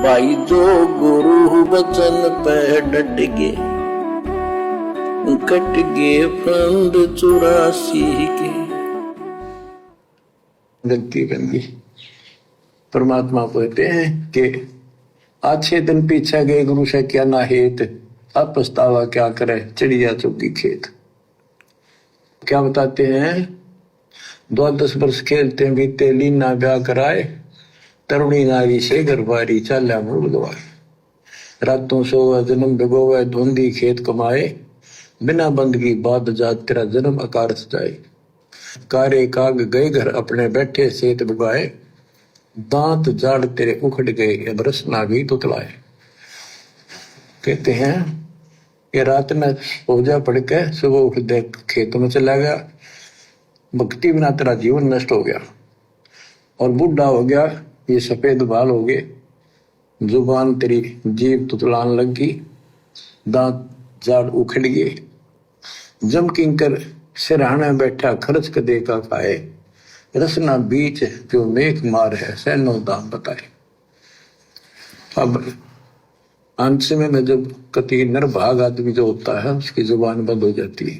भाई जो गुरु वचन पे डट गए, कट गए फंद 84 के। गलती बन गई। परमात्मा कहते हैं कि अच्छे दिन पीछे गए गुरु से क्या ना हेत, अब पछतावा क्या करे चिड़िया चुगी खेत। क्या बताते हैं, 10 वर्ष खेलते बीते लीना ब्याह कराए, तरुणी नारी से घरबारी चाल्या मुड़ गवाए। रातों सोवा जन्म भिगोवे धुंधी खेत कमाए, बिना बंदगी बाद जात तेरा जन्म अकारस जाए। कारे काग गए घर अपने बैठे सेत बुगाए, दांत जाड़ तेरे उखड़ गए अब रस ना गई तो तलाए। कहते हैं कि रात में पूजा पढ़ के सुबह उठ दे खेत में चला गया, भक्ति बिना तेरा जीवन नष्ट हो गया और बूढ़ा हो गया, ये सफेद बाल हो गए, जुबान तेरी जीभ तुतलान लग गई, दांत जाड़ उखड़ गए। जम किंकर सिरहाने बैठा खर्च क दे का खाए, रसना बीच जो मेघ मार है सैनो दाम बताए। अब अंत में जब कति निर्भाग आदमी जो होता है उसकी जुबान बंद हो जाती है,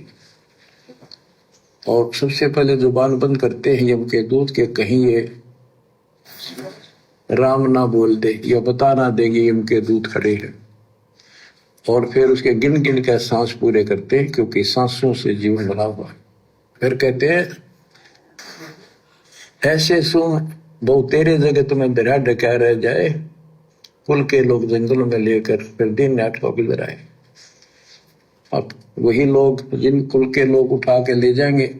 और सबसे पहले जुबान बंद करते हैं यम के दूत के कहीं ये राम ना बोल दे या बता ना देगी यम के दूत खड़े हैं। और फिर उसके गिन गिन के सांस पूरे करते हैं, क्योंकि सांसों से जीवन बना हुआ। फिर कहते हैं ऐसे सुन बहु तेरे जगत में दरिया ढका रह जाए, कुल के लोग जंगलों में लेकर फिर दिन नाट को गुजराए। अब वही लोग जिन कुल के लोग उठा के ले जाएंगे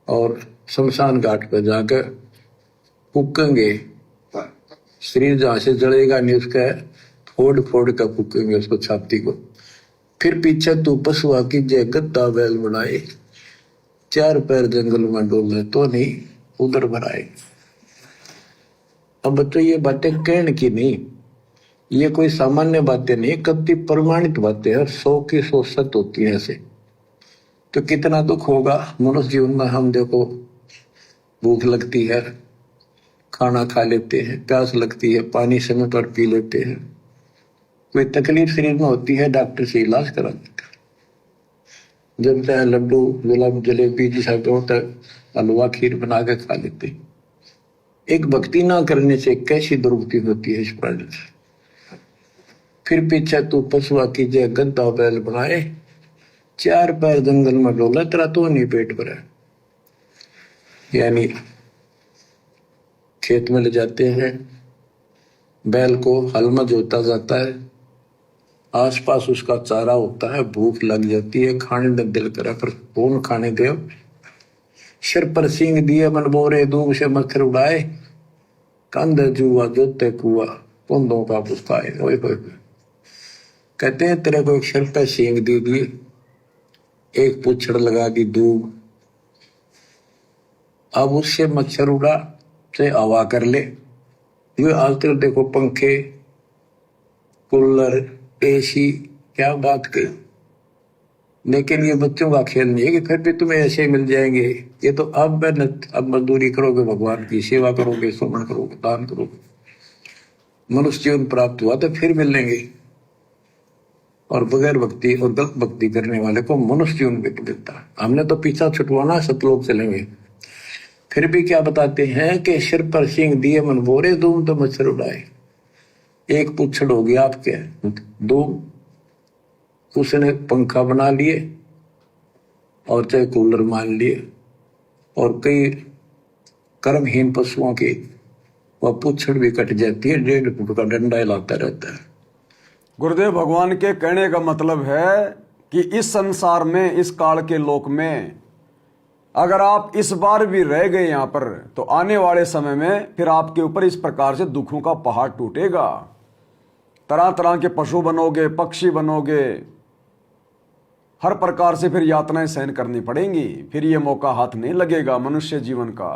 और शमशान घाट पर जाकर फूकेंगे, शरीर जहां से जलेगा नहीं उसका फोड़ फोड़ कर फूकेंगे उसको छाती को। फिर पीछे तू पशुआ की जय गद्दा बैल बनाए, 4 पैर जंगल में डोले तो नहीं उधर बनाए। अब तो ये बातें कहने की नहीं, ये कोई सामान्य बातें नहीं, कति प्रमाणित बातें हैं, 100 की 100 सत्य होती है ऐसे। तो कितना दुख होगा मनुष्य जीवन में। हम देखो भूख लगती है खाना खा लेते हैं, प्यास लगती है पानी समय पर पी लेते हैं, कोई तकलीफ शरीर में होती है डॉक्टर से इलाज करा देते हैं, जब चाहे लड्डू गुलाब जलेबी जैसा होता है हलवा खीर बना के खा लेते हैं। एक भक्ति ना करने से कैसी दुर्गति होती है इस प्राणी से। फिर पीछे तू पशुआ की जय गद्दा बैल बनाए, 4 पैर जंगल में डोला तेरा तो नहीं पेट भरा। यानी खेत में ले जाते हैं, बैल को हल में जोता जाता है, आसपास उसका चारा होता है, भूख लग जाती है, खाने में दिल करे पर कौन खाने दे। सिर पर सींग दिए मन बोरे दूब से मच्छर उड़ाए, कंध जुआ जोते कुआ पुंदों का पुस्ताए। कहते हैं तेरे को एक सिर पर सींग दे दिए, एक पुछड़ लगा दी दूब, अब उससे मच्छर उड़ा से हवा कर ले। ये आज तक देखो पंखे कूलर एसी क्या बात कही, लेकिन ये बच्चों का खेल नहीं है कि फिर भी तुम्हें ऐसे मिल जाएंगे। ये तो अब मेहनत, अब मजदूरी करोगे, भगवान की सेवा करोगे, सुमन करोगे, दान करोगे, मनुष्य जीवन प्राप्त हुआ तो फिर मिलेंगे। और बगैर भक्ति और गलत भक्ति करने वाले को मनुष्य जीवन भी देता है। हमने तो पीछा छुटवाना, सतलोक चलेंगे। फिर भी क्या बताते हैं कि सिर पर सींग दिए मन बोरे दूम तो मच्छर उड़ाए। एक पुच्छड़ हो गया आपके दूम, उसने पंखा बना लिए और चाहे कूलर मान लिए, और कई कर्महीन पशुओं की वह पुच्छड़ भी कट जाती है, 1.5 फुट का डंडा हिलाता रहता है। गुरुदेव भगवान के कहने का मतलब है कि इस संसार में, इस काल के लोक में अगर आप इस बार भी रह गए यहाँ पर, तो आने वाले समय में फिर आपके ऊपर इस प्रकार से दुखों का पहाड़ टूटेगा। तरह तरह के पशु बनोगे, पक्षी बनोगे, हर प्रकार से फिर यातनाएं सहन करनी पड़ेंगी। फिर ये मौका हाथ नहीं लगेगा मनुष्य जीवन का।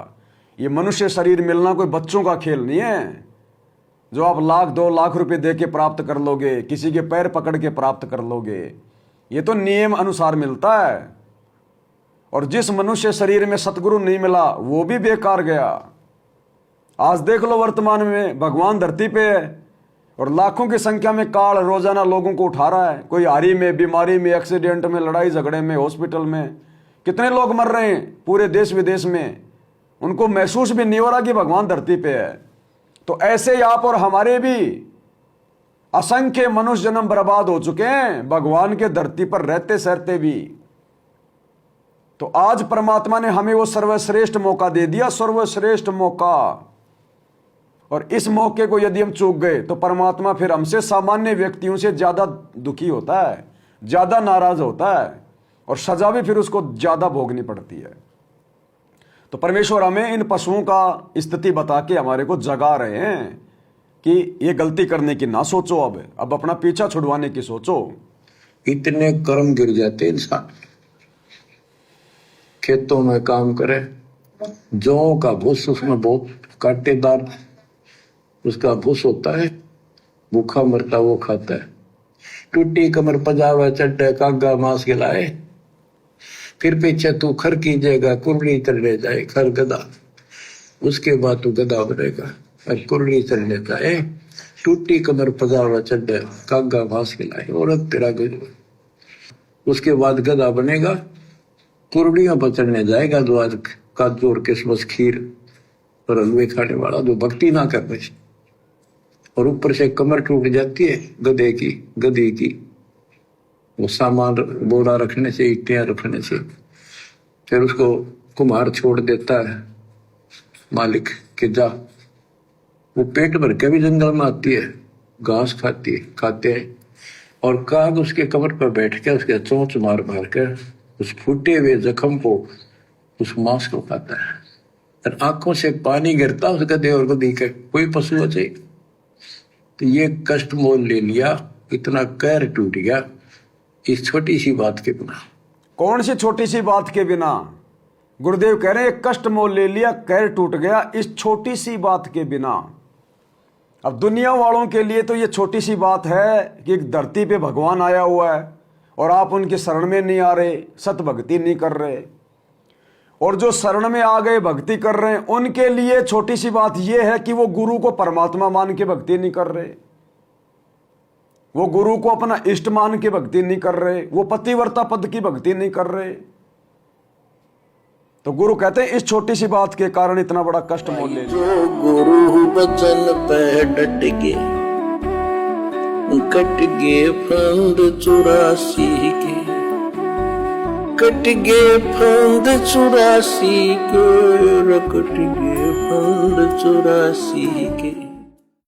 ये मनुष्य शरीर मिलना कोई बच्चों का खेल नहीं है जो आप 1-2 लाख रुपए दे के प्राप्त कर लोगे, किसी के पैर पकड़ के प्राप्त कर लोगे। ये तो नियम अनुसार मिलता है, और जिस मनुष्य शरीर में सतगुरु नहीं मिला वो भी बेकार गया। आज देख लो वर्तमान में भगवान धरती पे है और लाखों की संख्या में काल रोजाना लोगों को उठा रहा है। कोई हारी में, बीमारी में, एक्सीडेंट में, लड़ाई झगड़े में, हॉस्पिटल में। कितने लोग मर रहे हैं पूरे देश विदेश में, उनको महसूस भी नहीं हो रहा कि भगवान धरती पे है। तो ऐसे ही आप और हमारे भी असंख्य मनुष्य जन्म बर्बाद हो चुके हैं भगवान के धरती पर रहते सहते भी। तो आज परमात्मा ने हमें वो सर्वश्रेष्ठ मौका दे दिया, सर्वश्रेष्ठ मौका। और इस मौके को यदि हम चूक गए तो परमात्मा फिर हमसे सामान्य व्यक्तियों से ज्यादा दुखी होता है, ज्यादा नाराज होता है, और सजा भी फिर उसको ज्यादा भोगनी पड़ती है। तो परमेश्वर हमें इन पशुओं का स्थिति बता के हमारे को जगा रहे हैं कि ये गलती करने की ना सोचो, अब अपना पीछा छुड़वाने की सोचो। इतने कर्म गिर जाते इंसान, खेतों में काम करे, जौ का भूस उसमें बहुत कांटेदार उसका भूस होता है, भूखा मरता वो खाता है। टूटी कमर पजावा चड्डे कागा मांस खिलाए, फिर पीछे तू खर कीजिएगा कुर्री चढ़ने जाए खर गधा, उसके बाद तू गधा बनेगा और कुर्री चढ़ने जाए। टूटी कमर पजावा चड्डे कागा मांस खिलाए, औरत तेरा गुजर, उसके बाद गधा बनेगा, कुर्रियां पर चढ़ने जाएगा, द्वार का जोर किस्मस खीर और हलवे खाने वाला जो भक्ति ना करने से। और ऊपर से कमर टूट जाती है गधे की, गधी की, वो सामान बोरा रखने से, ईटियां रखने से। फिर उसको कुम्हार छोड़ देता है मालिक के जा, वो पेट भर के भी जंगल में आती है, घास खाती है, खाते हैं। और काग उसके कमर पर बैठ के उसके चोंच मार मार कर उस फूटे हुए जख्म को, उस मांस को खाता है। और आंखों से पानी गिरता उस गधे और गधी का, कोई पशु हो जाए। तो ये कष्ट मोल ले लिया, इतना कहर टूट गया इस छोटी सी बात के बिना। कौन सी छोटी सी बात के बिना? गुरुदेव कह रहे हैं कष्ट मोल ले लिया, कहर टूट गया इस छोटी सी बात के बिना। अब दुनिया वालों के लिए तो ये छोटी सी बात है कि धरती पे भगवान आया हुआ है और आप उनके शरण में नहीं आ रहे, सत भक्ति नहीं कर रहे। और जो शरण में आ गए, भक्ति कर रहे हैं, उनके लिए छोटी सी बात यह है कि वो गुरु को परमात्मा मान के भक्ति नहीं कर रहे, वो गुरु को अपना इष्ट मान के भक्ति नहीं कर रहे, वो पतिव्रता पद की भक्ति नहीं कर रहे। तो गुरु कहते हैं इस छोटी सी बात के कारण इतना बड़ा कष्ट मोल ले लिया। जो गुरु बचन पे डट के, कट गए फंद 84 के, कट गए फंद 84 के, कट गए फंद 84 के।